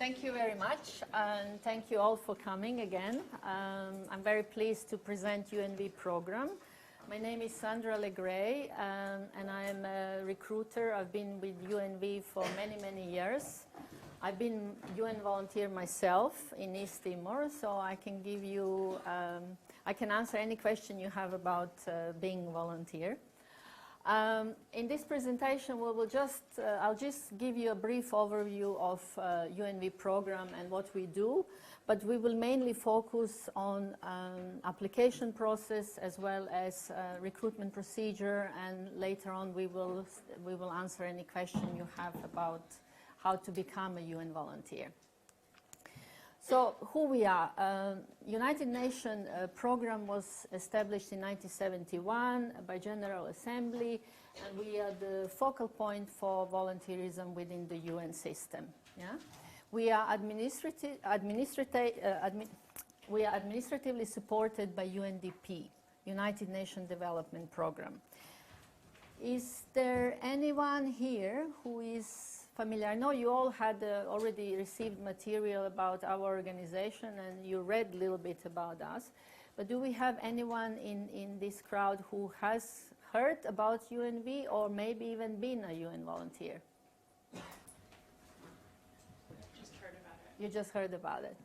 Thank you very much, and thank you all for coming again. I'm very pleased to present UNV program. My name is Sandra Legray, and I'm a recruiter. I've been with UNV for many, many years. I've been UN volunteer myself in East Timor, so I can give you, I can answer any question you have about being a volunteer. In this presentation, I'll just give you a brief overview of UNV program and what we do, but we will mainly focus on application process as well as recruitment procedure, and later on we will answer any question you have about how to become a UN volunteer. So who we are? United Nations program was established in 1971 by General Assembly, and we are the focal point for volunteerism within the UN system. Yeah? We are administratively supported by UNDP, United Nations Development Program. Is there anyone here who is familiar? I know you all had already received material about our organization and you read a little bit about us, but do we have anyone in this crowd who has heard about UNV or maybe even been a UN volunteer? Just heard about it. You just heard about it.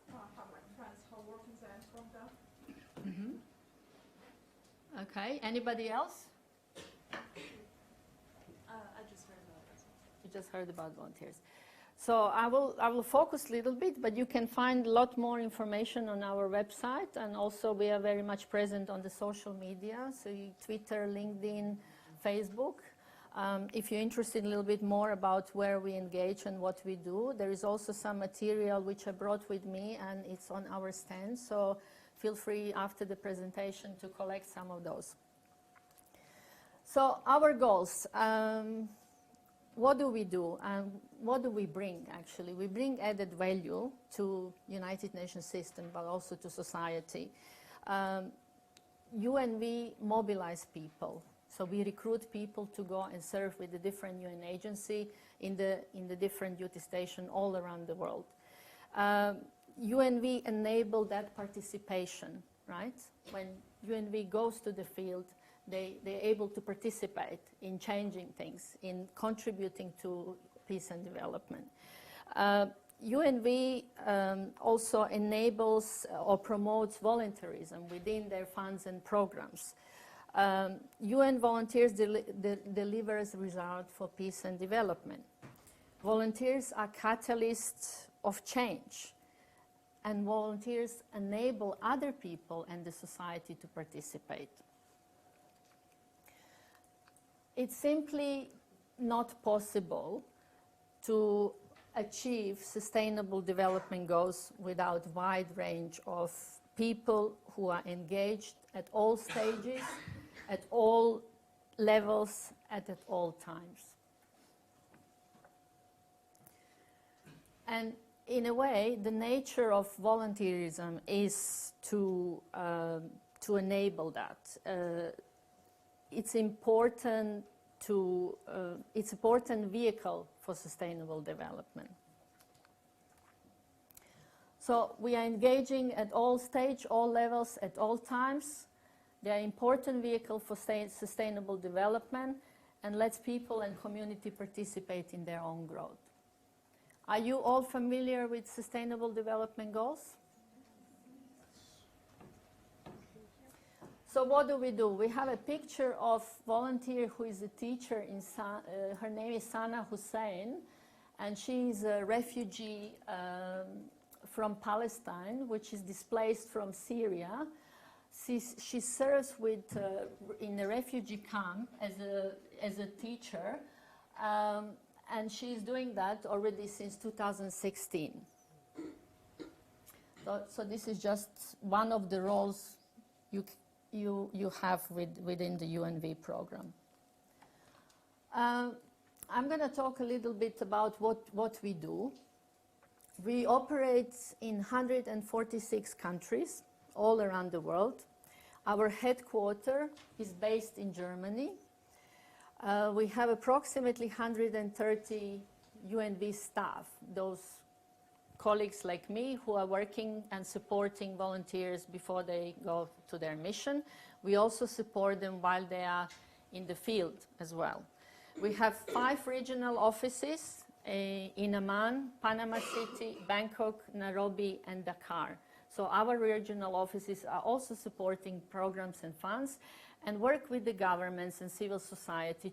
I have my friends who work in the program. Mm-hmm. Okay, anybody else? I just heard about it. You just heard about volunteers. So I will focus a little bit, but you can find a lot more information on our website, and also we are very much present on the social media, so Twitter, LinkedIn, Facebook. If you're interested a little bit more about where we engage and what we do, there is also some material which I brought with me, and it's on our stand, so feel free after the presentation to collect some of those. So our goals. What do we do and what do we bring actually? We bring added value to United Nations system but also to society. UNV mobilize people. So we recruit people to go and serve with the different UN agency in the different duty stations all around the world. UNV enable that participation, right? When UNV goes to the field, they're able to participate in changing things, in contributing to peace and development. UNV also enables or promotes volunteerism within their funds and programs. UN volunteers delivers results for peace and development. Volunteers are catalysts of change, and volunteers enable other people and the society to participate. It's simply not possible to achieve sustainable development goals without a wide range of people who are engaged at all stages, at all levels, at all times. And in a way, the nature of volunteerism is to enable that. It's important vehicle for sustainable development. So we are engaging at all stages, all levels, at all times. They are important vehicle for sustainable development and lets people and community participate in their own growth. Are you all familiar with sustainable development goals? So what do? We have a picture of volunteer who is a teacher. Her name is Sana Hussein, and she is a refugee from Palestine, which is displaced from Syria. She serves in a refugee camp as a teacher, and she is doing that already since 2016. So this is just one of the roles you have within the UNV program. I'm going to talk a little bit about what we do. We operate in 146 countries all around the world. Our headquarters is based in Germany. We have approximately 130 UNV staff, those colleagues like me who are working and supporting volunteers before they go to their mission. We also support them while they are in the field as well. We have 5 regional offices in Amman, Panama City, Bangkok, Nairobi, and Dakar. So our regional offices are also supporting programs and funds and work with the governments and civil society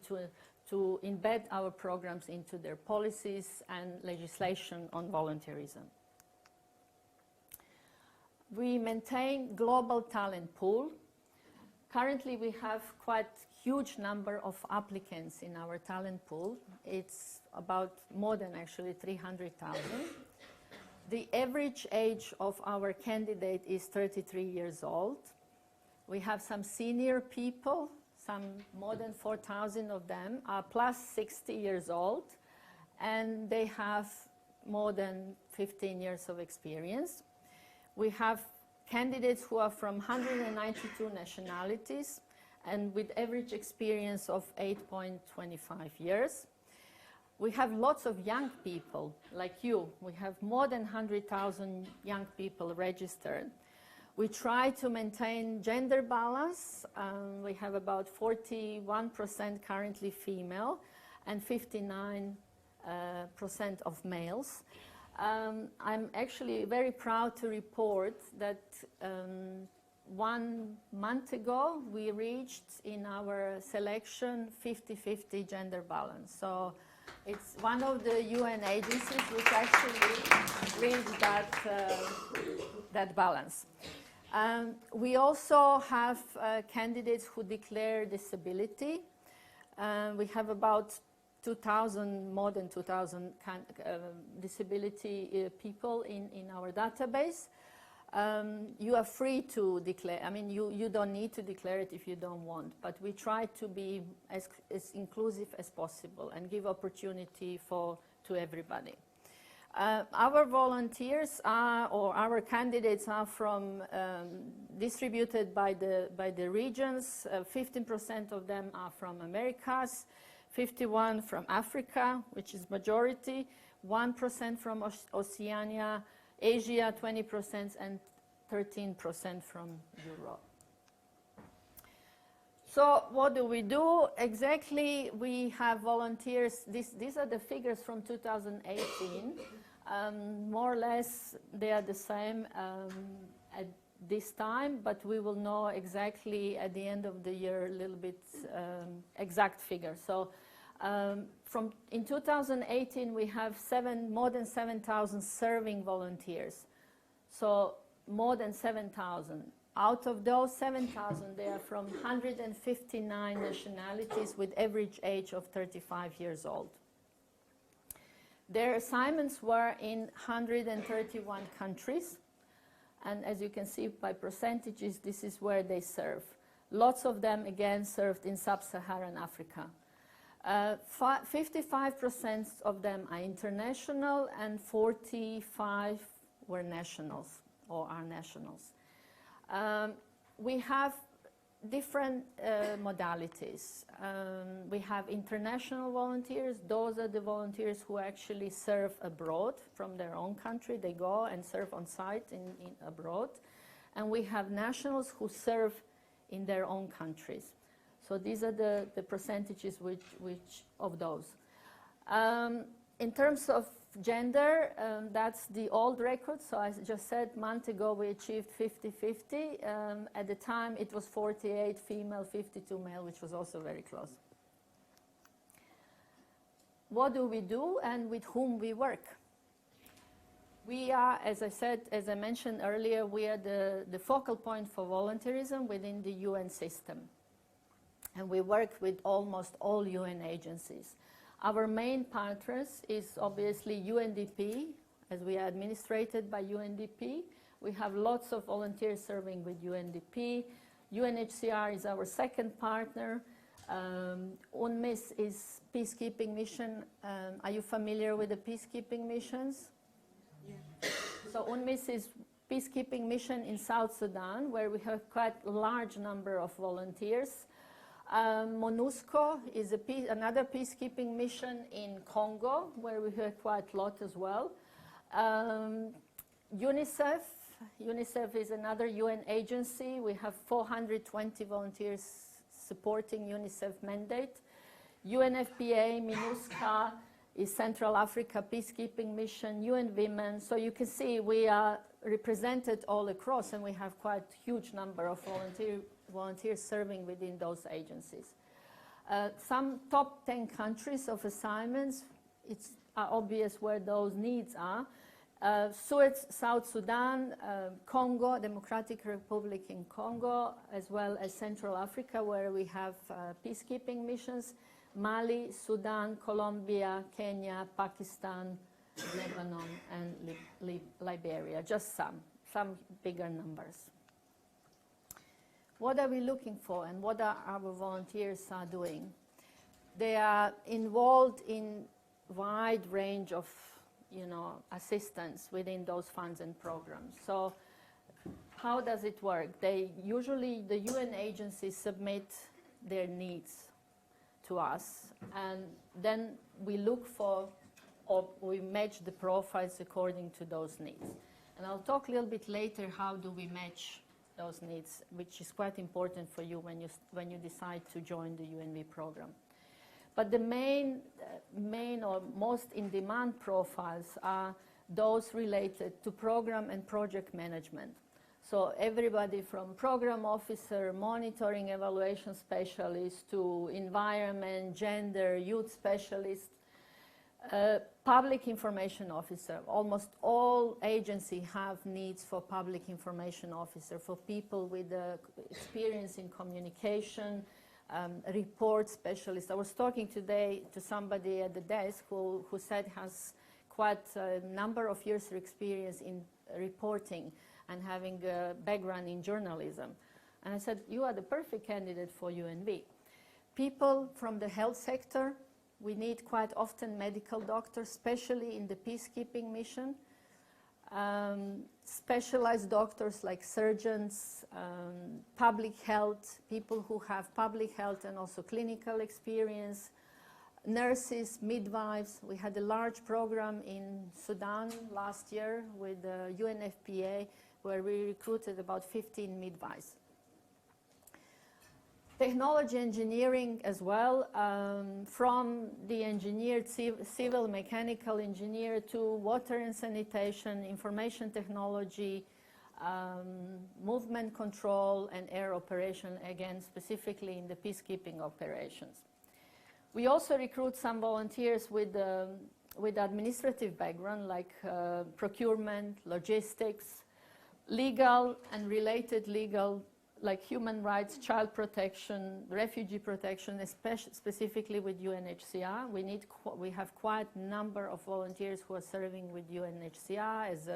to embed our programs into their policies and legislation on volunteerism. We maintain global talent pool. Currently, we have quite huge number of applicants in our talent pool. It's about more than actually 300,000. The average age of our candidate is 33 years old. We have some senior people, some more than 4,000 of them are plus 60 years old, and they have more than 15 years of experience. We have candidates who are from 192 nationalities and with average experience of 8.25 years. We have lots of young people like you. We have more than 100,000 young people registered. We try to maintain gender balance. We have about 41% currently female and 59% of males. I'm actually very proud to report that 1 month ago we reached in our selection 50-50 gender balance. So it's one of the UN agencies which actually reached that balance. We also have candidates who declare disability. We have about 2,000, more than 2,000 disability people in our database. You are free to declare. I mean, you don't need to declare it if you don't want, but we try to be as inclusive as possible and give opportunity to everybody. Our volunteers are, or our candidates are from, distributed by the regions. 15% of them are from Americas, 51% from Africa, which is majority, 1% from Oceania, Asia 20%, and 13% from Europe. So what do we do? Exactly, we have volunteers. These are the figures from 2018. More or less, they are the same at this time, but we will know exactly at the end of the year a little bit exact figure. So in 2018, we have more than 7,000 serving volunteers. So more than 7,000. Out of those 7,000, they are from 159 nationalities with average age of 35 years old. Their assignments were in 131 countries. And as you can see by percentages, this is where they serve. Lots of them, again, served in sub-Saharan Africa. 55% of them are international and 45 were nationals or are nationals. We have different modalities. We have international volunteers. Those are the volunteers who actually serve abroad from their own country. They go and serve on site in abroad. And we have nationals who serve in their own countries. So these are the percentages which of those. In terms of gender, that's the old record. So I just said a month ago we achieved 50-50. At the time it was 48 female, 52 male, which was also very close. What do we do and with whom we work? We are, as I mentioned earlier, we are the focal point for volunteerism within the UN system. And we work with almost all UN agencies. Our main partners is obviously UNDP, as we are administrated by UNDP. We have lots of volunteers serving with UNDP. UNHCR is our second partner. UNMISS is peacekeeping mission. Are you familiar with the peacekeeping missions? Yeah. So UNMISS is peacekeeping mission in South Sudan, where we have quite a large number of volunteers. MONUSCO is another peacekeeping mission in Congo, where we heard quite a lot as well. UNICEF. UNICEF is another UN agency. We have 420 volunteers supporting UNICEF mandate. UNFPA, MINUSCA is Central Africa Peacekeeping Mission, UN Women. So you can see we are represented all across, and we have quite a huge number of volunteers serving within those agencies. Some top 10 countries of assignments, it's obvious where those needs are. Suez, South Sudan, Congo, Democratic Republic in Congo, as well as Central Africa, where we have peacekeeping missions, Mali, Sudan, Colombia, Kenya, Pakistan, Lebanon, and Liberia, just some bigger numbers. What are we looking for, and what are our volunteers doing? They are involved in wide range of assistance within those funds and programs. So how does it work? Usually the UN agencies submit their needs to us, and then we look for, or we match the profiles according to those needs. And I'll talk a little bit later how do we match those needs, which is quite important for you when you decide to join the UNV program. But the main or most in-demand profiles are those related to program and project management. So everybody from program officer, monitoring evaluation specialist, to environment, gender, youth specialist, public information officer. Almost all agencies have needs for public information officer, for people with experience in communication, report specialist. I was talking today to somebody at the desk who said has quite a number of years of experience in reporting and having a background in journalism. And I said, you are the perfect candidate for UNV. People from the health sector, we need quite often medical doctors, especially in the peacekeeping mission. Specialized doctors like surgeons, public health, people who have public health and also clinical experience, nurses, midwives. We had a large program in Sudan last year with the UNFPA where we recruited about 15 midwives. Technology engineering as well, from the engineer, civil mechanical engineer, to water and sanitation, information technology, movement control, and air operation, again, specifically in the peacekeeping operations. We also recruit some volunteers with administrative background, like procurement, logistics, legal and related legal, like human rights, child protection, refugee protection, specifically with UNHCR. We have quite a number of volunteers who are serving with UNHCR as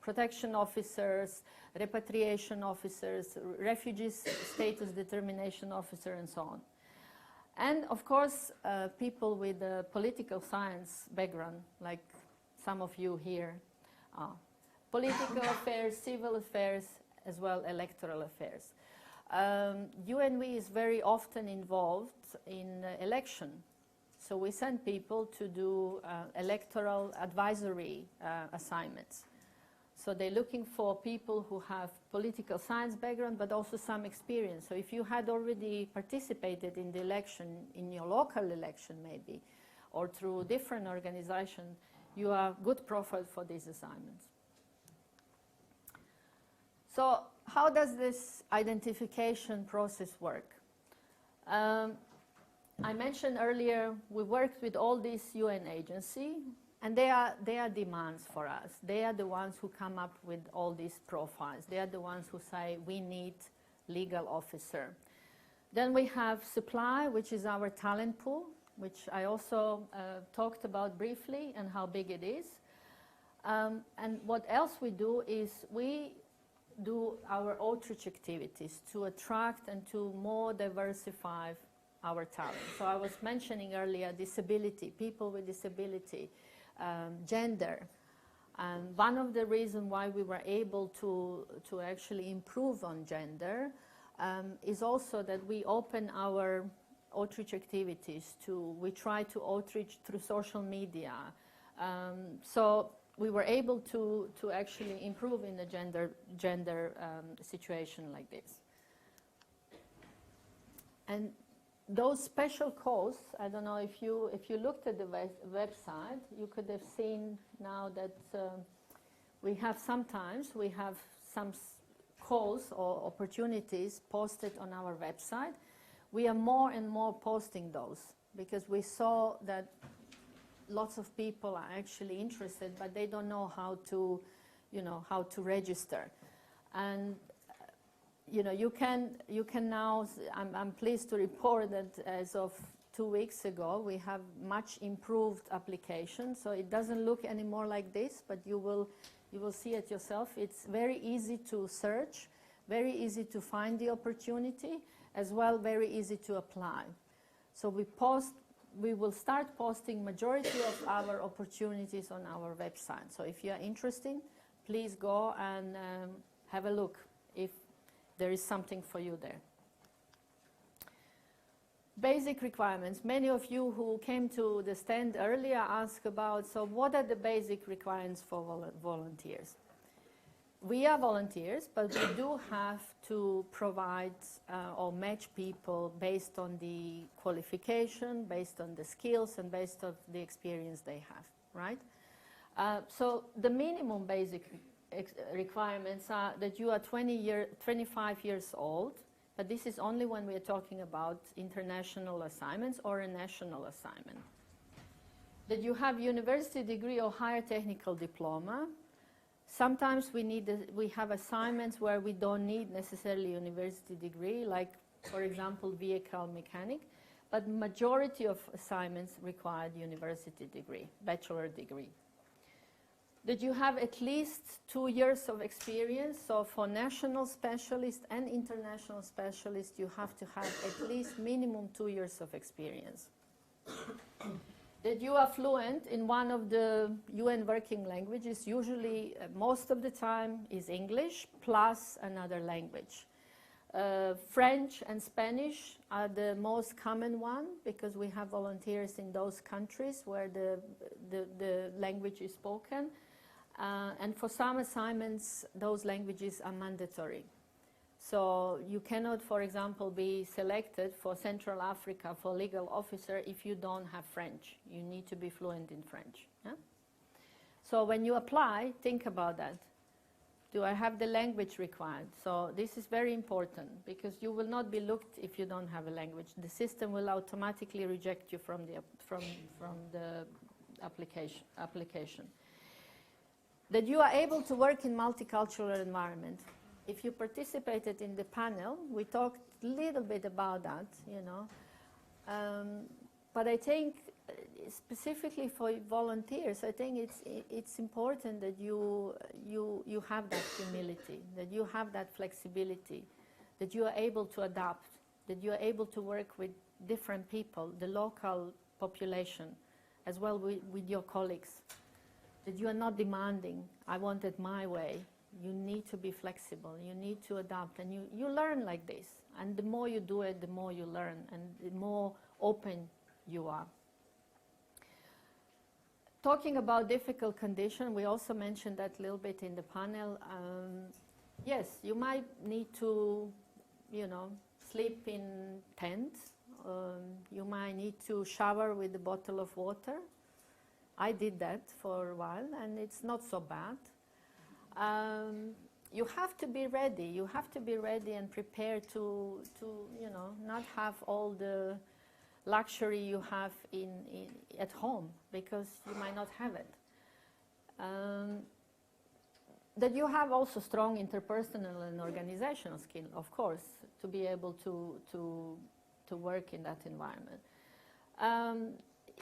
protection officers, repatriation officers, refugee status determination officer, and so on. And of course, people with a political science background, like some of you here are. Political affairs, civil affairs, as well electoral affairs. UNV is very often involved in election. So we send people to do electoral advisory assignments. So they're looking for people who have political science background, but also some experience. So if you had already participated in the election, in your local election maybe, or through different organizations, you are a good profile for these assignments. So how does this identification process work? I mentioned earlier we worked with all these UN agencies, and they are demands for us. They are the ones who come up with all these profiles. They are the ones who say we need legal officer. Then we have supply, which is our talent pool, which I also talked about briefly and how big it is. And what else we do is we do our outreach activities to attract and to more diversify our talent. So I was mentioning earlier disability, people with disability, gender. And one of the reasons why we were able to actually improve on gender is also that we open our outreach activities we try to outreach through social media. So we were able to actually improve in the gender situation like this. And those special calls, I don't know if you looked at the website, you could have seen now that we have some calls or opportunities posted on our website. We are more and more posting those because we saw that lots of people are actually interested, but they don't know how to register. And you can now. I'm pleased to report that as of 2 weeks ago, we have much improved application. So it doesn't look anymore like this, but you will see it yourself. It's very easy to search, very easy to find the opportunity, as well very easy to apply. So we will start posting majority of our opportunities on our website. So if you are interested, please go and have a look if there is something for you there. Basic requirements. Many of you who came to the stand earlier asked about, so what are the basic requirements for volunteers? We are volunteers, but we do have to provide or match people based on the qualification, based on the skills, and based on the experience they have, right? So the minimum basic requirements are that you are 25 years old, but this is only when we are talking about international assignments or a national assignment. That you have university degree or higher technical diploma. Sometimes we have assignments where we don't need necessarily university degree, like, for example, vehicle mechanic, but majority of assignments required university degree, bachelor degree. That you have at least 2 years of experience. So for national specialists and international specialists, you have to have at least minimum 2 years of experience. That you are fluent in one of the UN working languages, usually most of the time is English plus another language. French and Spanish are the most common one because we have volunteers in those countries where the language is spoken. And for some assignments, those languages are mandatory. So you cannot, for example, be selected for Central Africa for legal officer if you don't have French. You need to be fluent in French. Yeah? So when you apply, think about that. Do I have the language required? So this is very important because you will not be looked if you don't have a language. The system will automatically reject you from the application. That you are able to work in multicultural environment. If you participated in the panel, we talked a little bit about that, but I think specifically for volunteers, I think it's important that you have that humility, that you have that flexibility, that you are able to adapt, that you are able to work with different people, the local population, as well with your colleagues. That you are not demanding, I want it my way. You need to be flexible, you need to adapt, and you learn like this. And the more you do it, the more you learn, and the more open you are. Talking about difficult condition, we also mentioned that a little bit in the panel. Yes, you might need to, sleep in tents. You might need to shower with a bottle of water. I did that for a while, and it's not so bad. You have to be ready. You have to be ready and prepared to not have all the luxury you have at home because you might not have it. That you have also strong interpersonal and organizational skill, of course, to be able to work in that environment.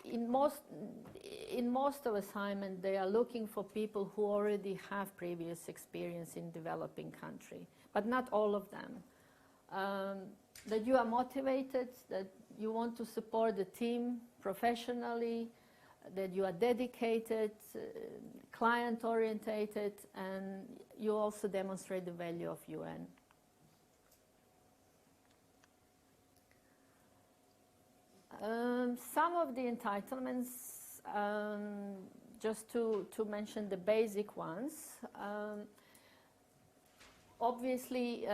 In most of assignments, they are looking for people who already have previous experience in developing country, but not all of them. That you are motivated, that you want to support the team professionally, that you are dedicated, client-orientated, and you also demonstrate the value of UN. Some of the entitlements, just to mention the basic ones, obviously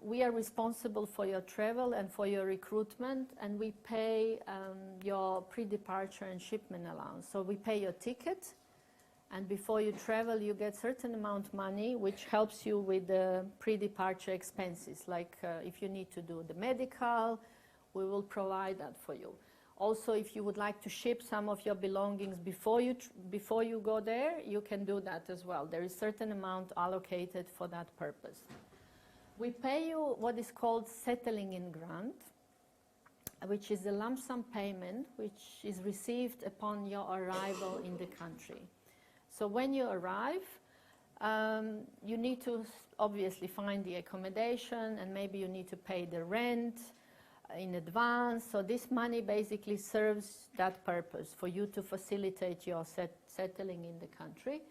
we are responsible for your travel and for your recruitment, and we pay your pre-departure and shipment allowance. So we pay your ticket, and before you travel you get certain amount of money which helps you with the pre-departure expenses, like if you need to do the medical, we will provide that for you. Also, if you would like to ship some of your belongings before you go there, you can do that as well. There is certain amount allocated for that purpose. We pay you what is called settling in grant, which is a lump sum payment which is received upon your arrival in the country. So when you arrive, you need to obviously find the accommodation, and maybe you need to pay the rent in advance. So this money basically serves that purpose, for you to facilitate your settling in the country.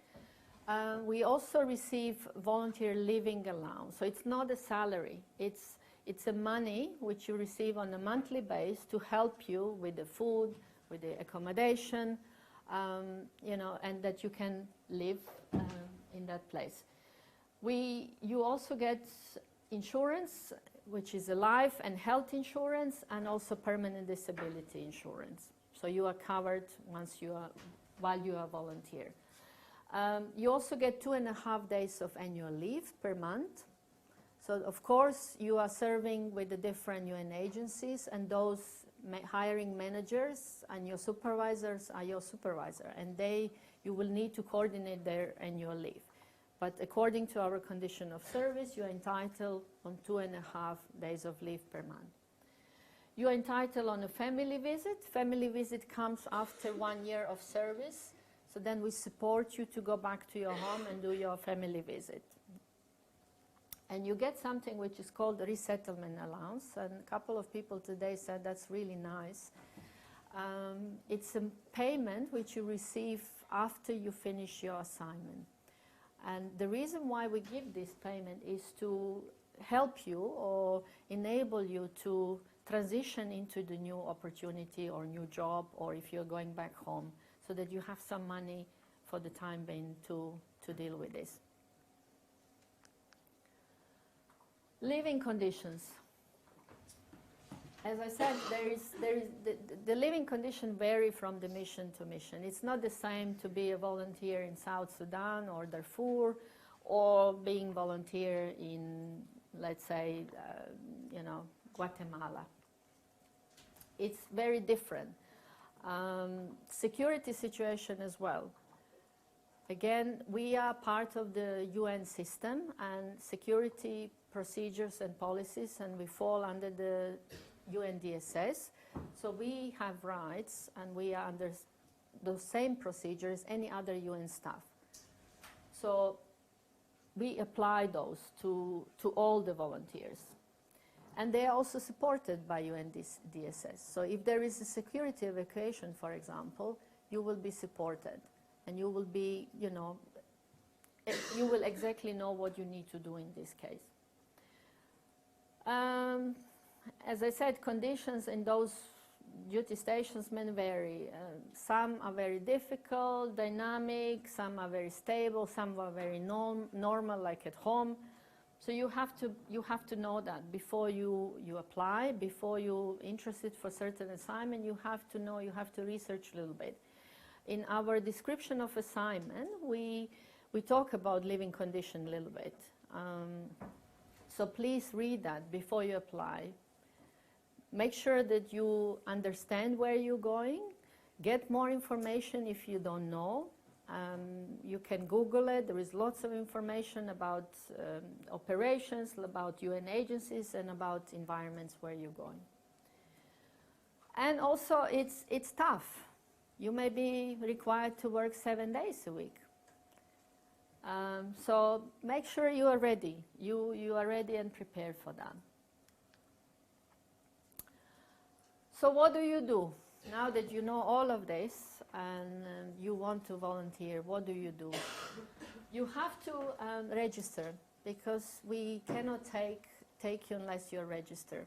We also receive volunteer living allowance. So it's not a salary, it's a money which you receive on a monthly basis to help you with the food, with the accommodation, you know, and that you can live in that place. You also get insurance, which is a life and health insurance, and also permanent disability insurance. So you are covered while you are volunteer. You also get 2.5 days of annual leave per month. So of course you are serving with the different UN agencies, and those hiring managers and your supervisors are your supervisor, and you will need to coordinate their annual leave. But according to our condition of service, you are entitled on 2.5 days of leave per month. You are entitled on a family visit. Family visit comes after 1 year of service. So then we support you to go back to your home and do your family visit. And you get something which is called resettlement allowance. And a couple of people today said that's really nice. It's a payment which you receive after you finish your assignment. And the reason why we give this payment is to help you or enable you to transition into the new opportunity or new job, or if you're going back home, so that you have some money for the time being to deal with this. Living conditions. As I said, the living conditions vary from the mission to mission. It's not the same to be a volunteer in South Sudan or Darfur, or being volunteer in, let's say, you know, Guatemala. It's very different. Security situation as well. Again, we are part of the UN system and security procedures and policies, and we fall under the UNDSS, so we have rights and we are under the same procedures as any other UN staff. So we apply those to all the volunteers. And they are also supported by UNDSS. So if there is a security evacuation, for example, you will be supported, and you will be, you know, you will exactly know what you need to do in this case. As I said, conditions in those duty stations may vary. Some are very difficult, dynamic, some are very stable, some are very normal, like at home. So you have to know that before you apply, before you're interested for certain assignment, you have to know, you have to research a little bit. In our description of assignment, we talk about living condition a little bit. So please read that before you apply. Make sure that you understand where you're going. Get more information if you don't know. You can Google it. There is lots of information about operations, about UN agencies, and about environments where you're going. And also, it's tough. You may be required to work 7 days a week. So make sure you are ready. You are ready and prepared for that. So what do you do? Now that you know all of this and you want to volunteer, what do? You have to register, because we cannot take you unless you're registered.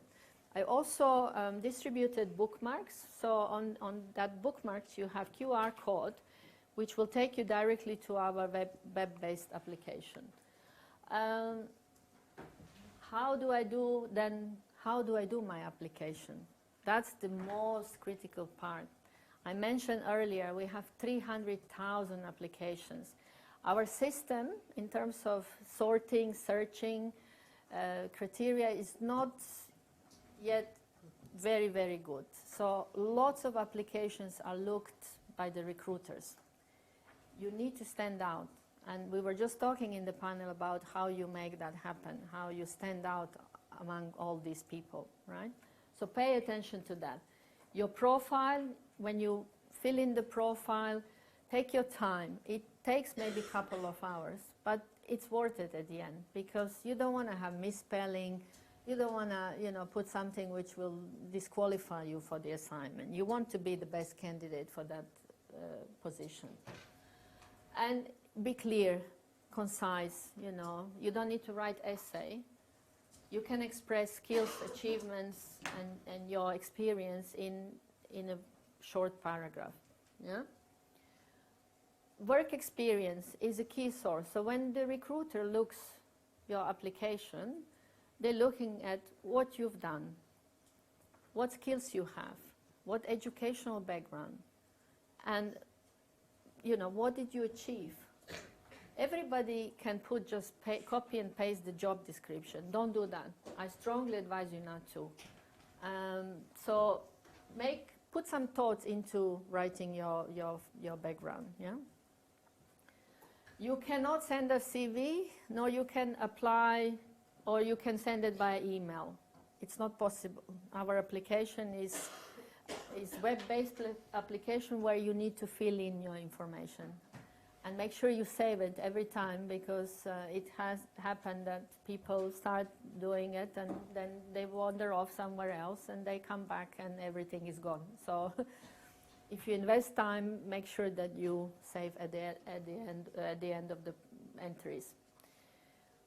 I also distributed bookmarks. So on that bookmarks you have QR code, which will take you directly to our web-based application. How do I do my application? That's the most critical part. I mentioned earlier we have 300,000 applications. Our system, in terms of sorting, searching, criteria, is not yet very, very good. So lots of applications are looked by the recruiters. You need to stand out. And we were just talking in the panel about how you make that happen, how you stand out among all these people, right? So pay attention to that. Your profile, when you fill in the profile, take your time. It takes maybe a couple of hours, but it's worth it at the end, because you don't want to have misspelling. You don't want to, put something which will disqualify you for the assignment. You want to be the best candidate for that position. And be clear, concise, You don't need to write essay. You can express skills, achievements, and your experience in a short paragraph. Yeah? Work experience is a key source. So when the recruiter looks your application, they're looking at what you've done, what skills you have, what educational background, and what did you achieve. Everybody can just copy and paste the job description. Don't do that. I strongly advise you not to. So put some thoughts into writing your background. Yeah. You cannot send a CV, nor you can apply, or you can send it by email. It's not possible. Our application is web-based application where you need to fill in your information. And make sure you save it every time, because it has happened that people start doing it and then they wander off somewhere else and they come back and everything is gone. So if you invest time, make sure that you save at the end of the entries.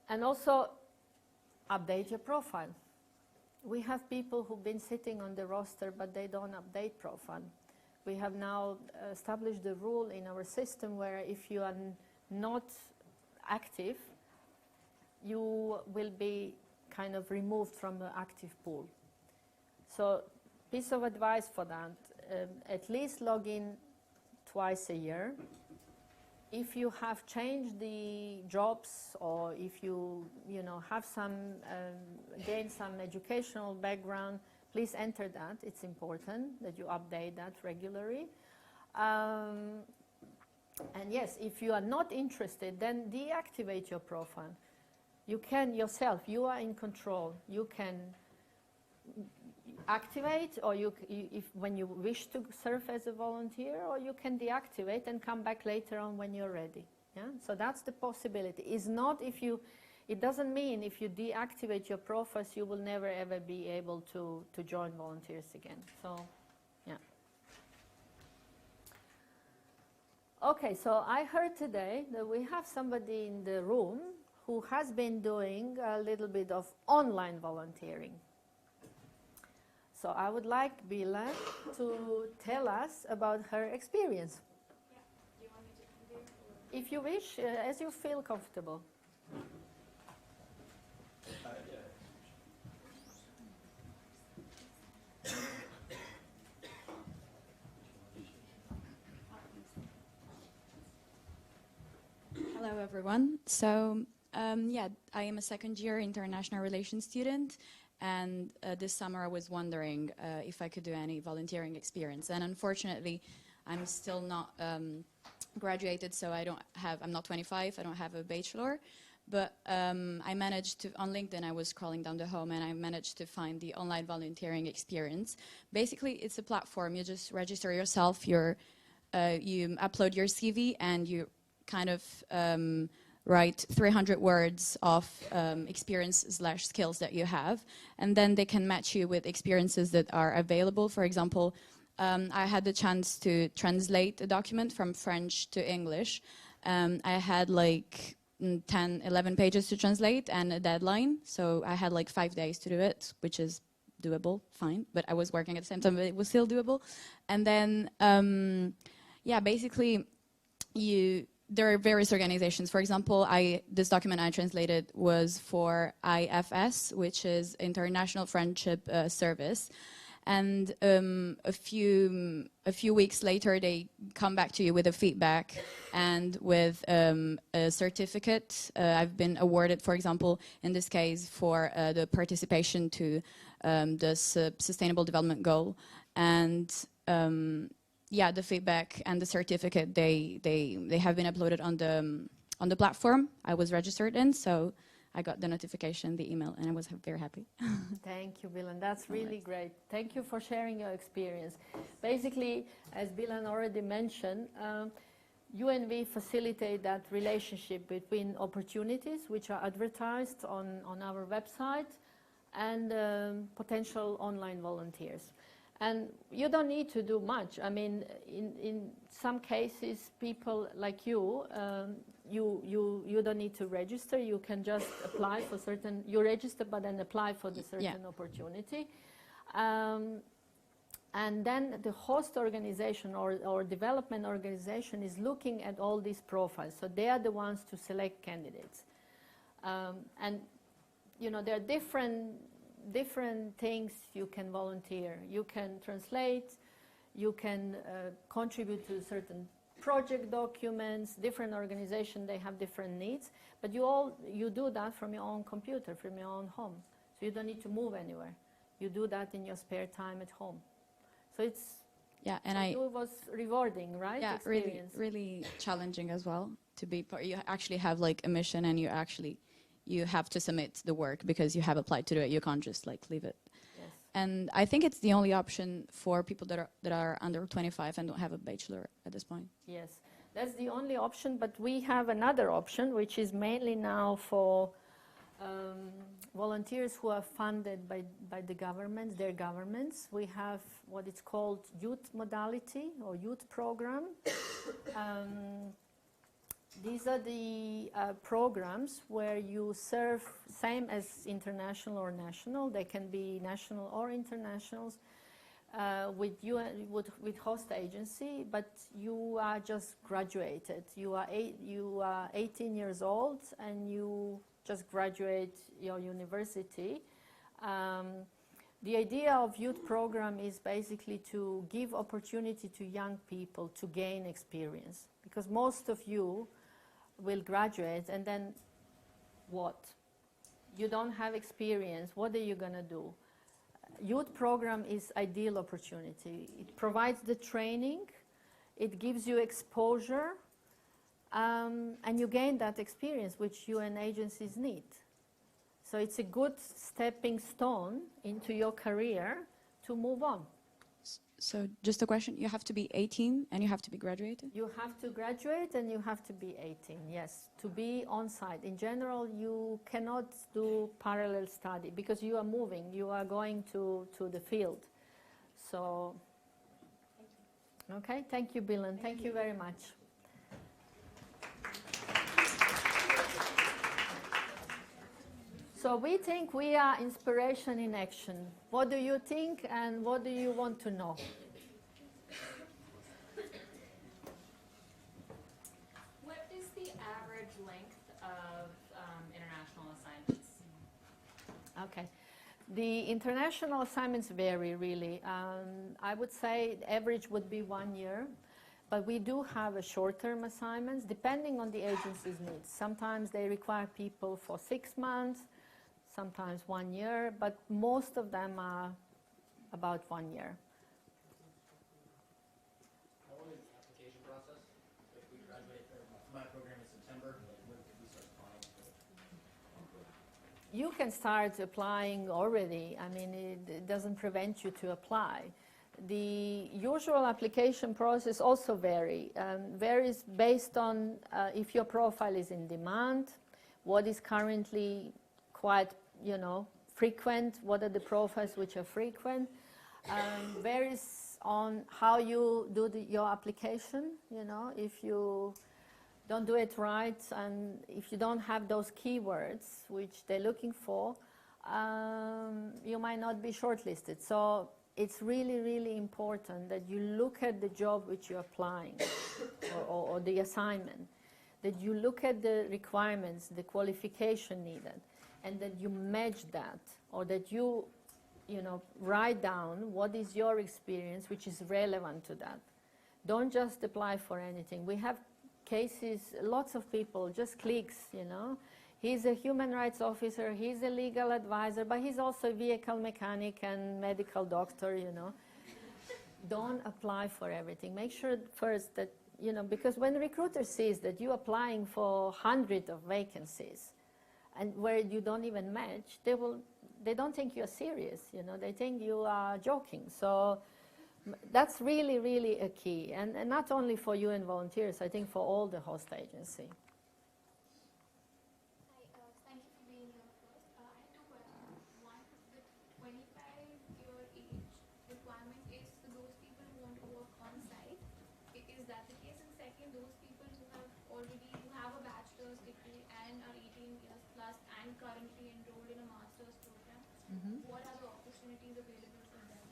And also update your profile. We have people who've been sitting on the roster, but they don't update profile. We have now established the rule in our system where if you are not active, you will be kind of removed from the active pool. So piece of advice for that, at least log in twice a year. If you have changed the jobs, or if you have gained some educational background, please enter that. It's important that you update that regularly. And yes, if you are not interested, then deactivate your profile. You can yourself, you are in control. You can activate, or when you wish to serve as a volunteer, or you can deactivate and come back later on when you're ready. Yeah? So that's the possibility. It doesn't mean if you deactivate your profiles, you will never ever be able to join volunteers again. So, yeah. Okay, so I heard today that we have somebody in the room who has been doing a little bit of online volunteering. So I would like Bila to tell us about her experience. Yeah. Do you want me to continue? If you wish, as you feel comfortable. Hello, everyone. So, I am a second-year international relations student, and this summer I was wondering if I could do any volunteering experience. And unfortunately, I'm still not graduated, so I'm not 25, I don't have a bachelor. But I managed to, on LinkedIn, I was scrolling down the home, and I managed to find the online volunteering experience. Basically, it's a platform. You just register yourself, you upload your CV, and you kind of write 300 words of experience/skills that you have, and then they can match you with experiences that are available. For example, I had the chance to translate a document from French to English. I had like 10, 11 pages to translate and a deadline, so I had like 5 days to do it, which is doable, fine. But I was working at the same time, but it was still doable. And then, yeah, basically, there are various organizations. For example, this document I translated was for IFS, which is International Friendship Service. And a few weeks later, they come back to you with a feedback and with a certificate. I've been awarded, for example, in this case, for the participation to the Sustainable Development Goal. And yeah, the feedback and the certificate, they have been uploaded on the platform I was registered in. So I got the notification, the email, and I was very happy. Thank you, Bilan. That's really great. Thank you for sharing your experience. Basically, as Bilan already mentioned, UNV facilitate that relationship between opportunities which are advertised on our website and potential online volunteers. And you don't need to do much. I mean, in some cases, people like you, you don't need to register. You can just apply for certain, you register but then apply for the certain opportunity. And then the host organization or development organization is looking at all these profiles. So they are the ones to select candidates. And, you know, there are different things you can volunteer. You can translate, you can contribute to certain project documents. Different organizations, they have different needs, but you do that from your own computer, from your own home. So you don't need to move anywhere. You do that in your spare time at home. So it's it was rewarding, right? Yeah, experience. really challenging as well to be part. You actually have like a mission, and you have to submit the work because you have applied to do it. You can't just like leave it. Yes. And I think it's the only option for people that are under 25 and don't have a bachelor at this point. Yes, that's the only option, but we have another option, which is mainly now for volunteers who are funded by the governments, their governments. We have what it's called youth modality or youth program. These are the programs where you serve, same as international or national. They can be national or internationals with host agency, but you are just graduated. You are 18 years old and you just graduate your university. The idea of youth program is basically to give opportunity to young people to gain experience, because most of you will graduate and then what? You don't have experience. What are you going to do? Youth program is ideal opportunity. It provides the training, it gives you exposure, and you gain that experience which UN agencies need. So it's a good stepping stone into your career to move on. So just a question, you have to be 18 and you have to be graduated? You have to graduate and you have to be 18, yes, to be on site. In general, you cannot do parallel study because you are moving, you are going to the field. So, okay, thank you, Bilan. Thank you very much. So we think we are inspiration in action. What do you think and what do you want to know? What is the average length of international assignments? Okay. The international assignments vary, really. I would say the average would be 1 year. But we do have a short-term assignments depending on the agency's needs. Sometimes they require people for 6 months, sometimes 1 year, but most of them are about 1 year. How long is the application process? If we graduate, my program in September, when could we start applying? You can start applying already. I mean, it doesn't prevent you to apply. The usual application process also varies based on if your profile is in demand, what is currently quite, frequent, what are the profiles which are frequent, varies on how you do your application, if you don't do it right and if you don't have those keywords which they're looking for, you might not be shortlisted. So it's really, really important that you look at the job which you're applying or the assignment, that you look at the requirements, the qualification needed, and that you match that, or that you write down what is your experience which is relevant to that. Don't just apply for anything. We have cases, lots of people, just clicks, He's a human rights officer, he's a legal advisor, but he's also a vehicle mechanic and medical doctor, Don't apply for everything. Make sure first that, because when the recruiter sees that you're applying for hundreds of vacancies and where you don't even match, they don't think you're serious, they think you are joking. So that's really, really a key. And not only for UN volunteers, I think for all the host agency. Thank you for being here first. I have two questions. One, the 25-year age requirement is for those people who want to work on site. Is that the case? And second, those people who have a bachelor's degree and are 18 years plus and currently enrolled in a master's program, what are the opportunities available for them?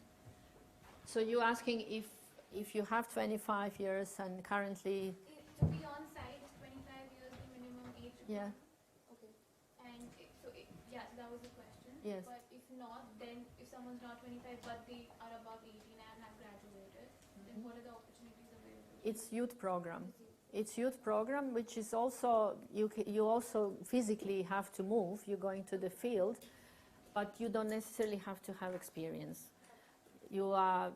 So you're asking if you have 25 years and currently... To be on site, 25 years the minimum age. Yeah. Yes, that was the question. Yes. But if not, then if someone's not 25 but they are above 18 and have graduated, then what are the opportunities available? It's youth program. It's youth program, which is also, you also physically have to move. You're going to the field, but you don't necessarily have to have experience. You are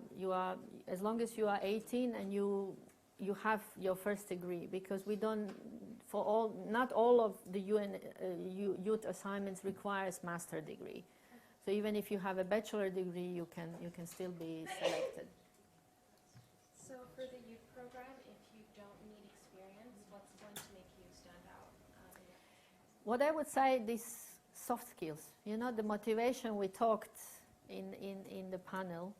as long as you are 18 and you have your first degree, because we don't, not all of the UN youth assignments requires master degree. So even if you have a bachelor degree, you can still be selected. So for the youth program, if you don't need experience, what's going to make you stand out? What I would say, these soft skills, the motivation we talked in the panel,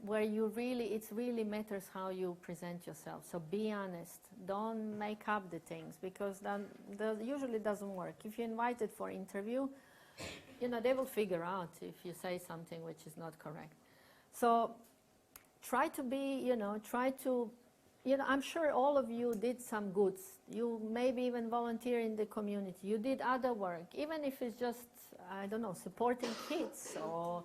where it really matters how you present yourself. So be honest. Don't make up the things, because that usually doesn't work. If you're invited for interview, they will figure out if you say something which is not correct. So try to be, I'm sure all of you did some goods. You maybe even volunteer in the community. You did other work, even if it's just, I don't know, supporting kids, or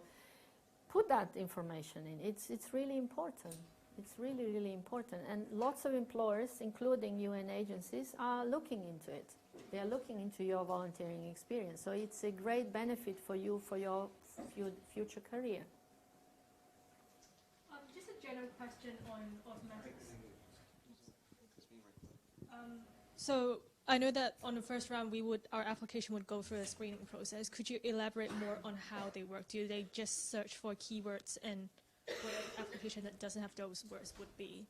put that information in. It's really important. It's really, really important. And lots of employers, including UN agencies, are looking into it. They are looking into your volunteering experience. So it's a great benefit for you for your future career. Just a general question on automatics. So I know that on the first round, our application would go through a screening process. Could you elaborate more on how they work? Do they just search for keywords, and what an application that doesn't have those words would be?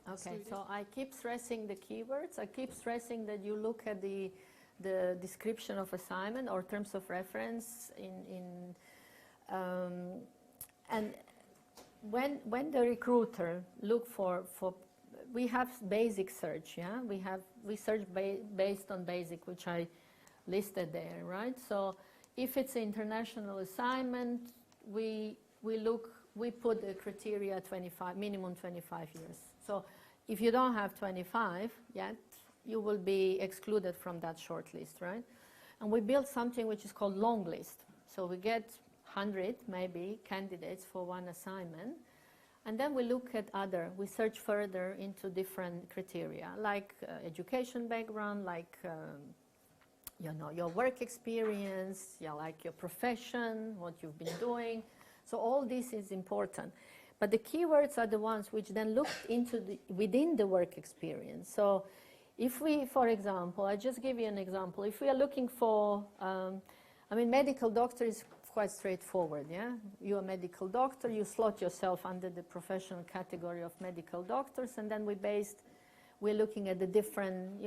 Okay, so I keep stressing the keywords. I keep stressing that you look at the description of assignment or terms of reference and when the recruiter look for we have basic search, yeah? We search based on basic, which I listed there, right? So if it's an international assignment, we put the criteria minimum 25 years. So if you don't have 25 yet, you will be excluded from that short list, right? And we build something which is called long list. So we get 100 maybe candidates for one assignment. And then we look at we search further into different criteria, like education background, like your work experience, like your profession, what you've been doing. So all this is important. But the keywords are the ones which then look into within the work experience. So if we, for example, I just give you an example. If we are looking for, medical doctor is quite straightforward, yeah? You're a medical doctor, you slot yourself under the professional category of medical doctors, and then we're looking at the different,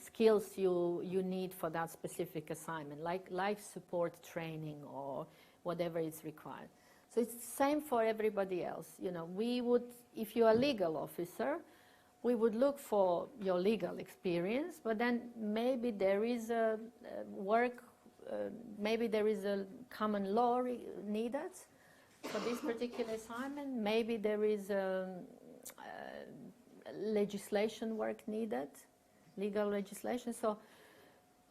skills you need for that specific assignment, like life support training or whatever is required. So it's the same for everybody else. We would, if you're a legal officer, we would look for your legal experience, but then maybe there is a maybe there is a common law needed for this particular assignment. Maybe there is legislation work needed, legal legislation. So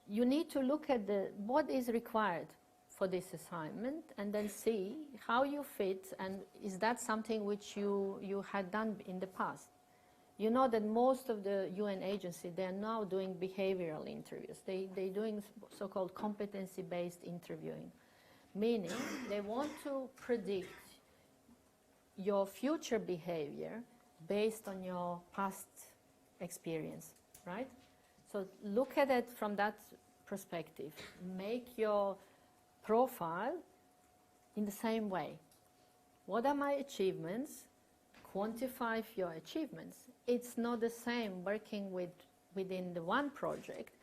you need to look at what is required for this assignment and then see how you fit, and is that something which you had done in the past. You know that most of the UN agencies, they are now doing behavioral interviews. They're doing so-called competency-based interviewing, meaning they want to predict your future behavior based on your past experience, right? So look at it from that perspective. Make your profile in the same way. What are my achievements? Quantify your achievements. It's not the same working within the one project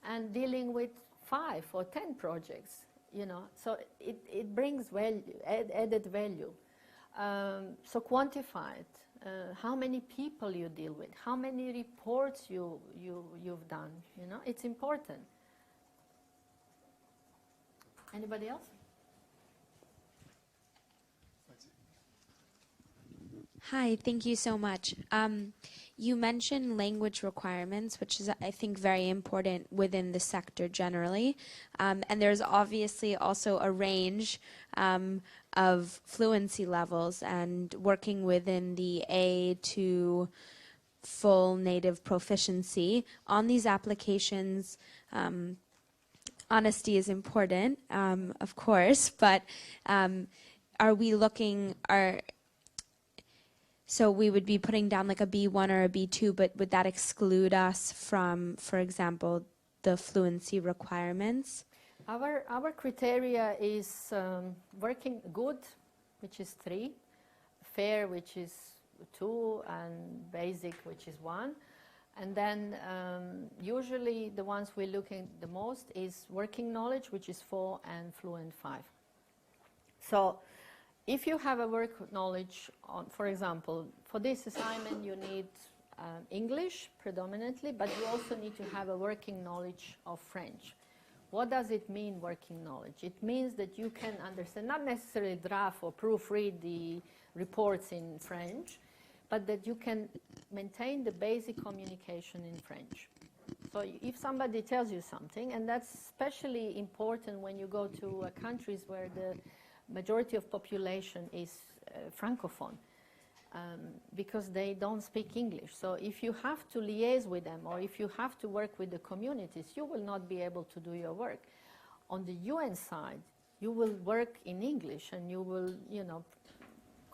and dealing with 5 or 10 projects, you know. So it brings value, added value. So quantify it. How many people you deal with, how many reports you've done, you know, it's important. Anybody else? Hi, thank you so much. You mentioned language requirements, which is, I think, very important within the sector generally. And there's obviously also a range of fluency levels, and working within the A to full native proficiency. On these applications, honesty is important, of course, but are we looking... So we would be putting down like a B1 or a B2, but would that exclude us from, for example, the fluency requirements? Our criteria is working good, which is 3, fair, which is 2, and basic, which is 1. And then usually the ones we're looking the most is working knowledge, which is 4, and fluent 5. So if you have a work knowledge on, for example, for this assignment you need English predominantly, but you also need to have a working knowledge of French. What does it mean, working knowledge? It means that you can understand, not necessarily draft or proofread the reports in French, but that you can maintain the basic communication in French. So if somebody tells you something, and that's especially important when you go to countries where the majority of population is francophone, because they don't speak English. So if you have to liaise with them, or if you have to work with the communities, you will not be able to do your work. On the UN side, you will work in English, and you will, you know,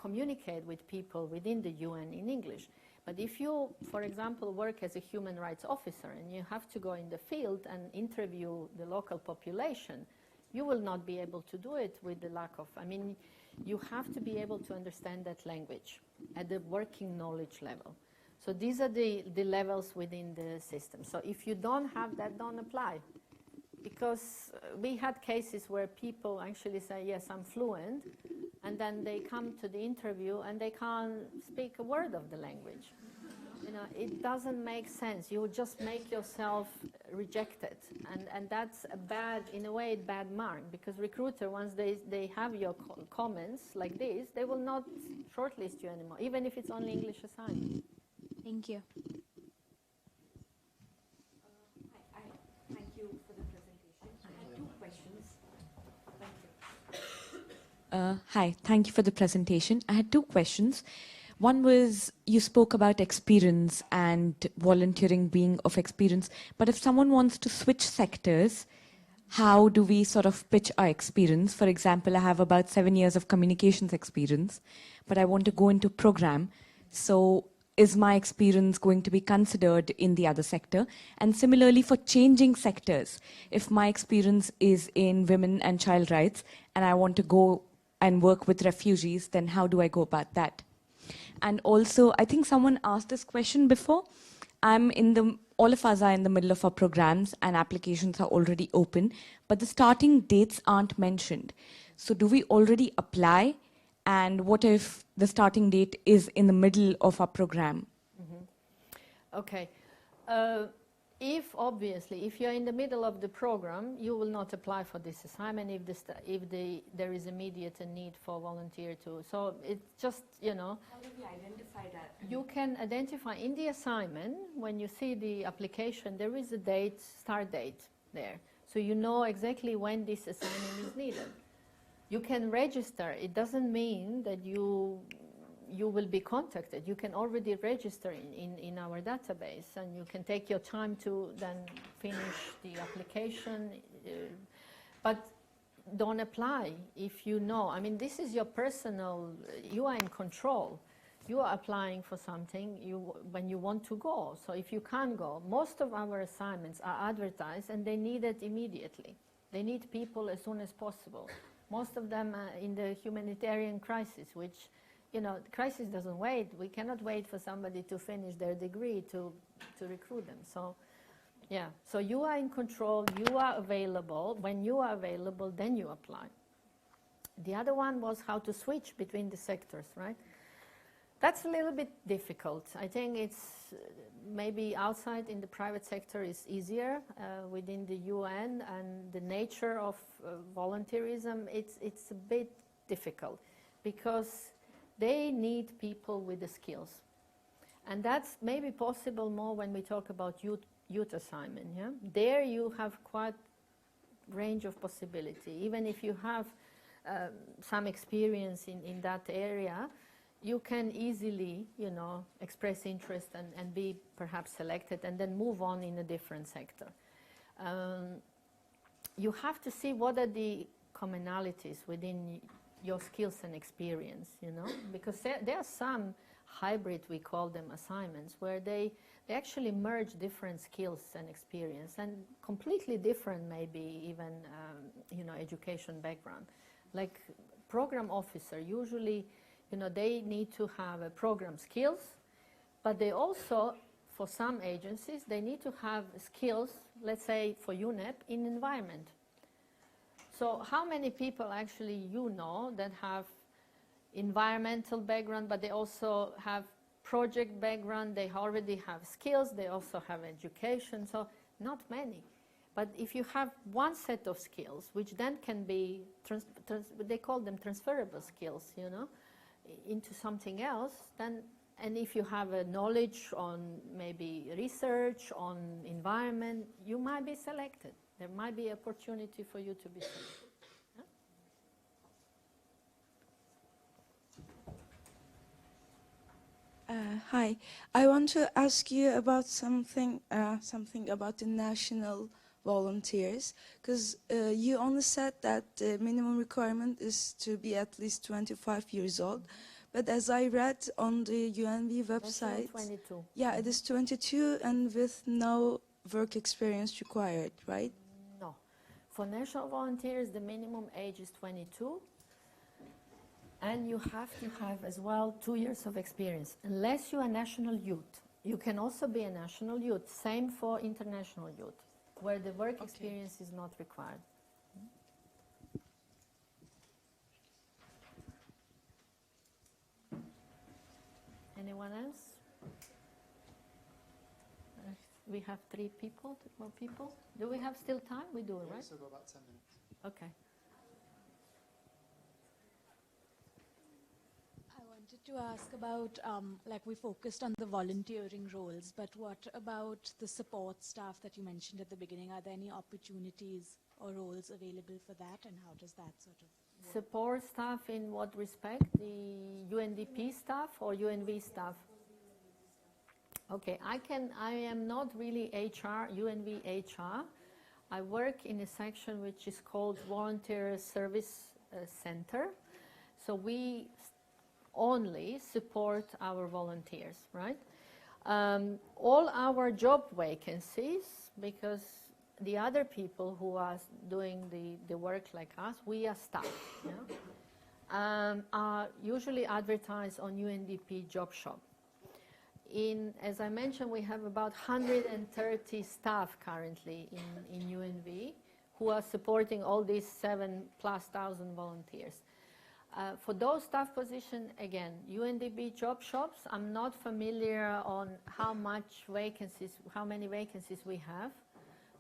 communicate with people within the UN in English. But if you, for example, work as a human rights officer and you have to go in the field and interview the local population, you will not be able to do it with the lack of, I mean, you have to be able to understand that language at the working knowledge level. So these are the levels within the system. So if you don't have that, don't apply. Because we had cases where people actually say, yes, I'm fluent, and then they come to the interview and they can't speak a word of the language. You know, it doesn't make sense. You just make yourself rejected. And that's a bad, in a way, bad mark. Because recruiter, once they have your comments like this, they will not shortlist you anymore, even if it's only English assignment. Thank you. Thank you for the presentation. I have 2 questions. Thank you. Hi, thank you for the presentation. I had 2 questions. One was, you spoke about experience and volunteering being of experience, but if someone wants to switch sectors, how do we sort of pitch our experience? For example, I have about 7 years of communications experience, but I want to go into program. So is my experience going to be considered in the other sector? And similarly for changing sectors, if my experience is in women and child rights and I want to go and work with refugees, then how do I go about that? And also, I think someone asked this question before. All of us are in the middle of our programs and applications are already open, but the starting dates aren't mentioned. So do we already apply? And what if the starting date is in the middle of our program? Okay. If obviously, if you're in the middle of the program, you will not apply for this assignment if there is immediate need for volunteer to. So it's just, you know. How do we identify that? You can identify in the assignment, when you see the application, there is a date, start date there. So you know exactly when this assignment is needed. You can register. It doesn't mean that you will be contacted. You can already register in our database, and you can take your time to then finish the application. But don't apply if you know. I mean, this is your personal, you are in control. You are applying for something when you want to go. So if you can't go, most of our assignments are advertised and they need it immediately. They need people as soon as possible. Most of them are in the humanitarian crisis, which, you know, the crisis doesn't wait. We cannot wait for somebody to finish their degree to recruit them. So, yeah. So you are in control. You are available. When you are available, then you apply. The other one was how to switch between the sectors, right? That's a little bit difficult. I think it's maybe outside in the private sector is easier. Within the UN and the nature of volunteerism, it's a bit difficult because they need people with the skills. And that's maybe possible more when we talk about youth assignment. Yeah? There you have quite range of possibility. Even if you have some experience in that area, you can easily, you know, express interest and be perhaps selected and then move on in a different sector. You have to see what are the commonalities within your skills and experience, you know, because there are some hybrid, we call them assignments, where they actually merge different skills and experience and completely different maybe even, you know, education background. Like program officer, usually, you know, they need to have a program skills, but they also, for some agencies, they need to have skills, let's say for UNEP, in environment. So how many people actually you know that have environmental background, but they also have project background, they already have skills, they also have education, so not many. But if you have one set of skills, which then can be, they call them transferable skills, you know, into something else, then, and if you have a knowledge on maybe research, on environment, you might be selected. There might be opportunity for you to be selected. Hi, I want to ask you about something about the national volunteers, because you only said that the minimum requirement is to be at least 25 years old, but as I read on the UNV website, 22. Yeah, it is 22 and with no work experience required, right? No. For national volunteers, the minimum age is 22. And you have to have as well 2 years of experience, unless you are national youth. You can also be a national youth, same for international youth, where the work experience is not required. Anyone else? We have 3 people, more people. Do we have still time? We do, right? We still go about 10 minutes. Okay. I wanted to ask about, like we focused on the volunteering roles, but what about the support staff that you mentioned at the beginning? Are there any opportunities or roles available for that, and how does that sort of work? Support staff in what respect? The UNDP staff or UNV staff? Okay, I am not really HR, UNV HR. I work in a section which is called Volunteer Service Center. So we only support our volunteers, right? All our job vacancies, because the other people who are doing the work like us, we are staff, yeah? Are usually advertised on UNDP job shop. As I mentioned, we have about 130 staff currently in UNV who are supporting all these 7,000+ volunteers. For those staff positions, again, UNDP job shops, I'm not familiar on how many vacancies we have.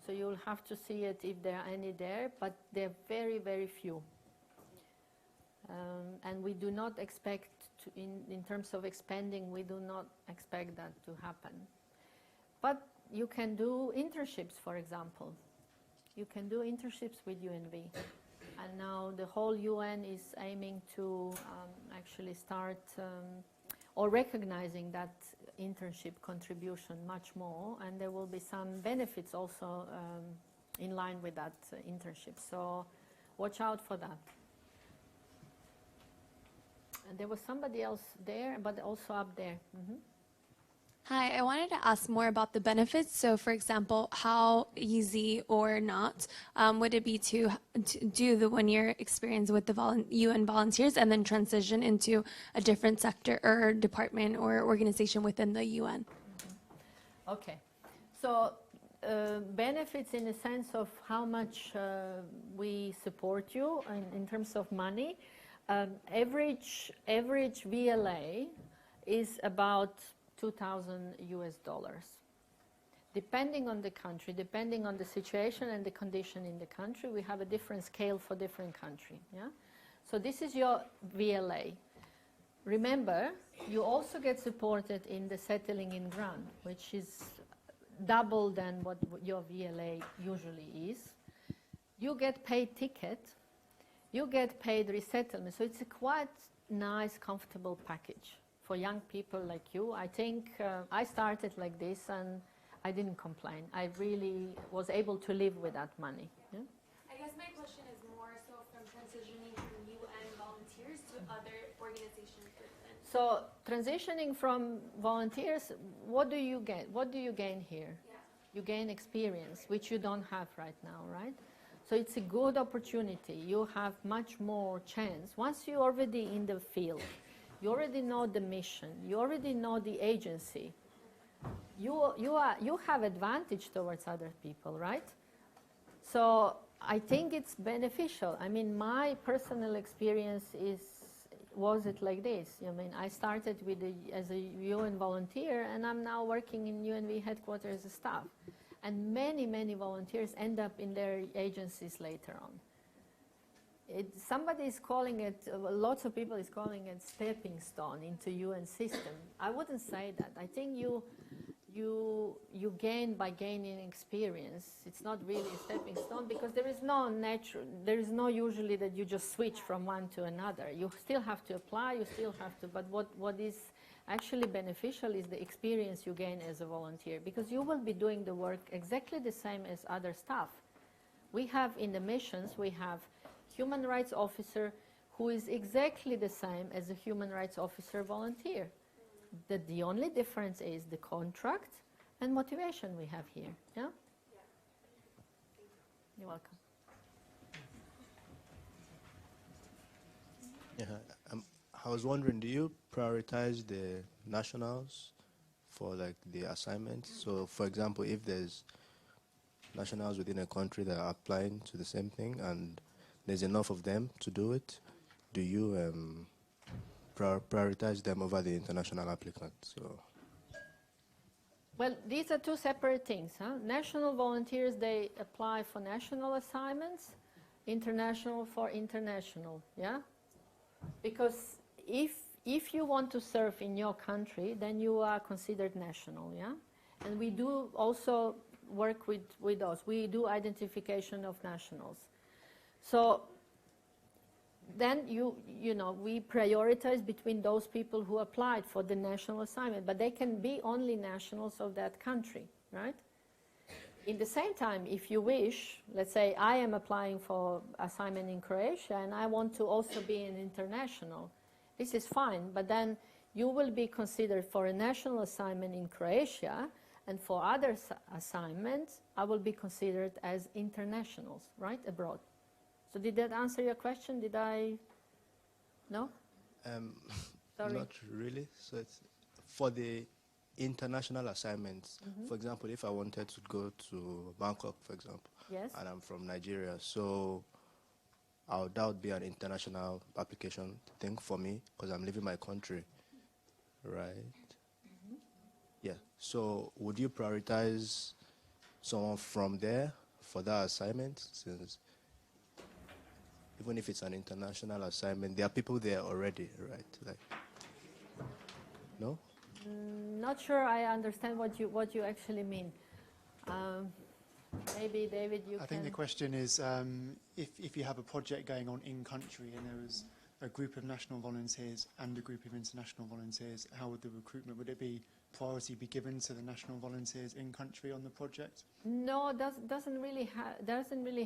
So you'll have to see it if there are any there, but they're very, very few. And we do not expect, in terms of expanding, we do not expect that to happen. But you can do internships, for example. You can do internships with UNV. And now the whole UN is aiming to actually start or recognizing that internship contribution much more, and there will be some benefits also in line with that internship. So watch out for that. And there was somebody else there, but also up there. Mm-hmm. Hi, I wanted to ask more about the benefits. So, for example, how easy or not would it be to do the one-year experience with the UN volunteers and then transition into a different sector or department or organization within the UN? Mm-hmm. Okay. So, benefits in the sense of how much we support you in terms of money. Average VLA is about $2,000 US. Depending on the country, depending on the situation and the condition in the country, we have a different scale for different country. Yeah? So this is your VLA. Remember, you also get supported in the settling in grant, which is double than what your VLA usually is. You get paid ticket, you get paid resettlement, so it's a quite nice, comfortable package. For young people like you, I think I started like this and I didn't complain. I really was able to live with that money. Yeah? I guess my question is more so from transitioning from UN volunteers to other organizations. So transitioning from volunteers, what do you get? What do you gain here? Yeah. You gain experience, which you don't have right now, right? So it's a good opportunity. You have much more chance. Once you're already in the field, you already know the mission. You already know the agency. You have advantage towards other people, right? So I think it's beneficial. I mean, my personal experience was it like this. I mean, I started as a UN volunteer, and I'm now working in UNV headquarters as staff. And many, many volunteers end up in their agencies later on. Somebody is calling it, lots of people is calling it stepping stone into UN system. I wouldn't say that. I think you gain by gaining experience. It's not really a stepping stone because there is no usually that you just switch from one to another. You still have to apply, you still have to, but what is actually beneficial is the experience you gain as a volunteer, because you will be doing the work exactly the same as other staff. We have in the missions, we have human rights officer who is exactly the same as a human rights officer volunteer. The only difference is the contract and motivation we have here. Yeah? You're welcome. Yeah, I was wondering, do you prioritize the nationals for like the assignments? So, for example, if there's nationals within a country that are applying to the same thing and there's enough of them to do it, do you prioritize them over the international applicants? So. Well, these are two separate things. Huh? National volunteers, they apply for national assignments, international for international, yeah? Because if you want to serve in your country, then you are considered national, yeah? And we do also work with those. We do identification of nationals. So then we prioritize between those people who applied for the national assignment, but they can be only nationals of that country, right? In the same time, if you wish, let's say I am applying for assignment in Croatia and I want to also be an international, this is fine, but then you will be considered for a national assignment in Croatia, and for other assignments, I will be considered as internationals, right, abroad. So did that answer your question? Did I? No? Sorry. Not really. So it's for the international assignments. Mm-hmm. For example, if I wanted to go to Bangkok, for example, yes, and I'm from Nigeria, so that would be an international application thing for me because I'm leaving my country, right? Yeah. So would you prioritize someone from there for that assignment? Since even if it's an international assignment, there are people there already, right? Like, no? Not sure I understand what you actually mean. Maybe David, you can. I think the question is if you have a project going on in country and there was a group of national volunteers and a group of international volunteers, how would the recruitment, would it be priority be given to the national volunteers in country on the project? No, it doesn't really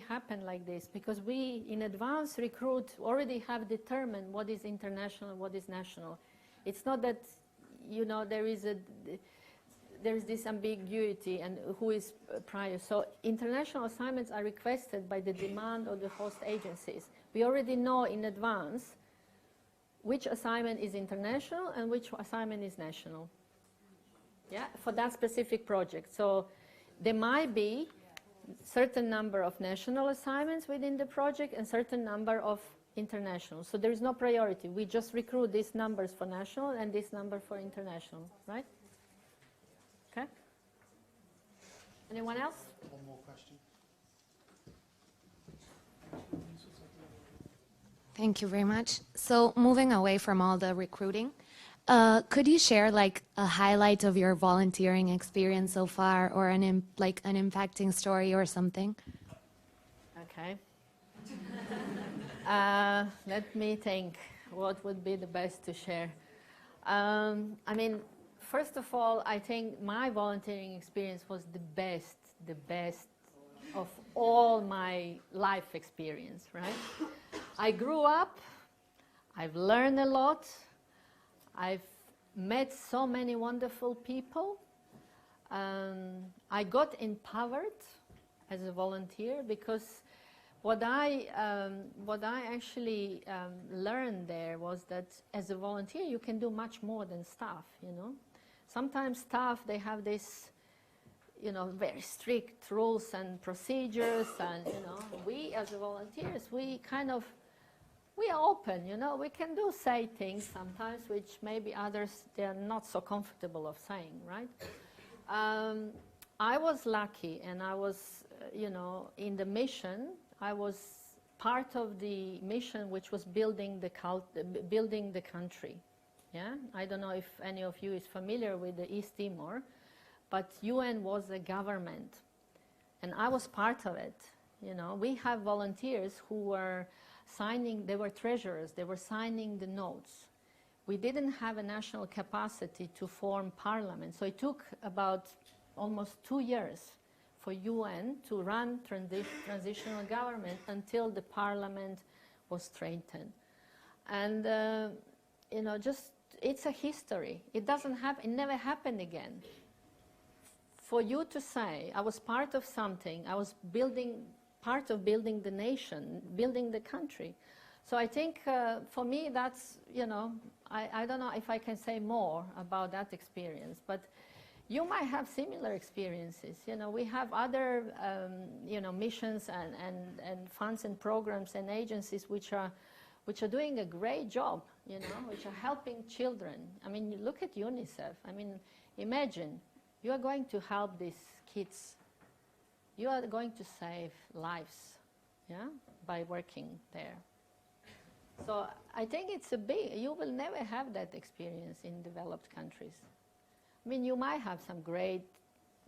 happen like this, because we in advance recruit already have determined what is international and what is national. It's not that, you know, there is this ambiguity and who is prior. So international assignments are requested by the demand of the host agencies. We already know in advance which assignment is international and which assignment is national. Yeah, for that specific project. So there might be certain number of national assignments within the project and certain number of international. So there is no priority. We just recruit these numbers for national and this number for international, right? Okay. Anyone else? One more question. Thank you very much. So moving away from all the recruiting, could you share like a highlight of your volunteering experience so far, or an impacting story or something? Okay. Let me think. What would be the best to share? I mean, first of all, I think my volunteering experience was the best of all my life experience, right? I grew up, I've learned a lot, I've met so many wonderful people. I got empowered as a volunteer, because what I actually learned there was that as a volunteer you can do much more than staff, you know. Sometimes staff, they have this, you know, very strict rules and procedures, and, you know, we as volunteers, we are open, you know, we can say things sometimes which maybe others, they are not so comfortable of saying, right? I was lucky, and I was, you know, in the mission, I was part of the mission which was building the country. Yeah, I don't know if any of you is familiar with the East Timor, but UN was a government, and I was part of it. You know, we have volunteers who were signing, they were treasurers, they were signing the notes. We didn't have a national capacity to form parliament, so it took about almost 2 years for UN to run transitional government until the parliament was strengthened. And, you know, just, it's a history. It doesn't happen, it never happened again. For you to say, I was part of something, I was part of building the nation, building the country. So I think for me that's, you know, I don't know if I can say more about that experience, but you might have similar experiences. You know, we have other, you know, missions and funds and programs and agencies which are doing a great job, you know, which are helping children. I mean, you look at UNICEF. I mean, imagine you are going to help these kids. You are going to save lives, yeah, by working there. So I think it's you will never have that experience in developed countries. I mean, you might have some great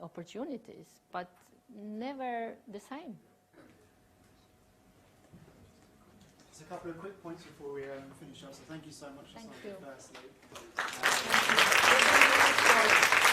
opportunities, but never the same. Just a couple of quick points before we finish up. So thank you so much. Thank you. Firstly. Thank you.